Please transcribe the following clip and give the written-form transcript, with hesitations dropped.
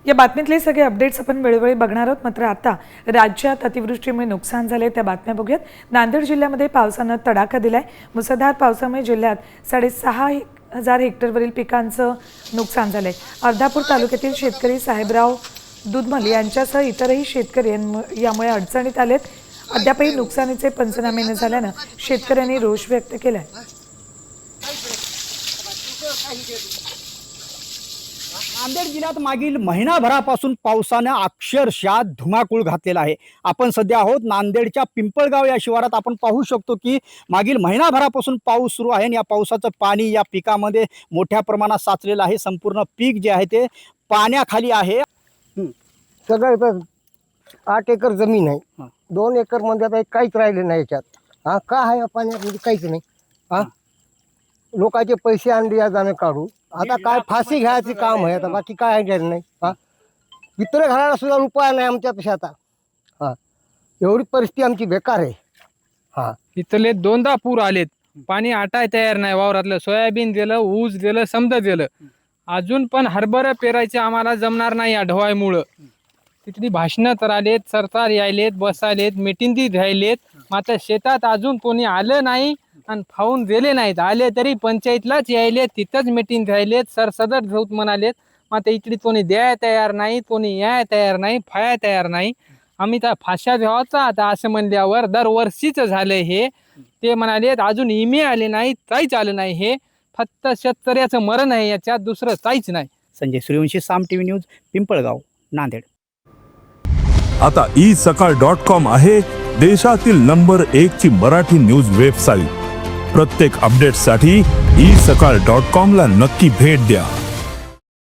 या बातमीतले सगळे अपडेट्स आपण वेळोवेळी बघणार आहोत। मात्र आता राज्यात अतिवृष्टीमुळे नुकसान झाले त्या बातम्या बघूयात। नांदेड जिल्ह्यामध्ये पावसानं तडाखा दिलाय। मुसळधार पावसामुळे जिल्ह्यात 6,500 हेक्टरवरील पिकांचं नुकसान झालंय। अर्धापूर तालुक्यातील शेतकरी साहेबराव दुधमल यांच्यासह इतरही शेतकरी यामुळे अडचणीत आलेत। अद्यापही नुकसानीचे पंचनामे न झाल्यानं शेतकऱ्यांनी रोष व्यक्त केलाय। नांदेड जिल्ह्यात मागील महिनाभरापासून पावसाने अक्षरशः धुमाकूळ घातलेला आहे। आपण सध्या आहोत नांदेडच्या पिंपळगाव या शिवारात। आपण पाहू शकतो की मागील महिनाभरापासून पाऊस सुरू आहे आणि या पावसाचं पाणी या पिकामध्ये मोठ्या प्रमाणात साचलेलं आहे। संपूर्ण पीक जे आहे ते पाण्याखाली आहे। सगळं 8 एकर जमीन आहे। 2 एकर मध्ये आता काहीच राहिले नाही याच्यात। का आहे पाण्यामध्ये काहीच नाही। लोकांचे पैसे आणले या जाणं काढून आता काय फाशी घ्यायचे काम आहे। आता बाकी काय नाही। इतर घराला सुद्धा उपाय नाही आमच्यापेक्षा आता। एवढी परिस्थिती आमची बेकार आहे। इथले 2दा पूर आलेत, पाणी आटाय तयार नाही। वावरातलं सोयाबीन दिलं, ऊस दिलं, समजा दिलं, अजून पण हरभरा पेरायचे आम्हाला जमणार नाही या ढवाळीमुळं। तिथली भाषणं तर आलेत, सरकार यायलेत, बसायलेत, मिटिंगी राहिलेत, मात्र शेतात अजून कोणी आलं नाही आणि फावून गेले नाहीत। आले तरी पंचायतलाच यायलेत, तिथंच मिटिंग राहिलेत, सरसदर घेऊत म्हणालेत, मात्र इकडे कोणी द्याय तयार नाही, कोणी याय तयार नाही, फाया तयार नाही। आम्ही त्या फाशा घ्यावाचा आता असं म्हणल्यावर दरवर्षीच झालंय हे। ते म्हणालेत अजून इमे आले नाही, काहीच आलं नाही। हे फक्त शेतकऱ्याचं मरण आहे, याच्यात दुसरं काहीच नाही। संजय सूर्यवंशी, साम टीव्ही न्यूज, पिंपळगाव, नांदेड। आता isakal.com आहे देशातील नंबर 1 ची मराठी न्यूज वेबसाईट। प्रत्येक अपडेटसाठी isakal.com ला नक्की भेट द्या।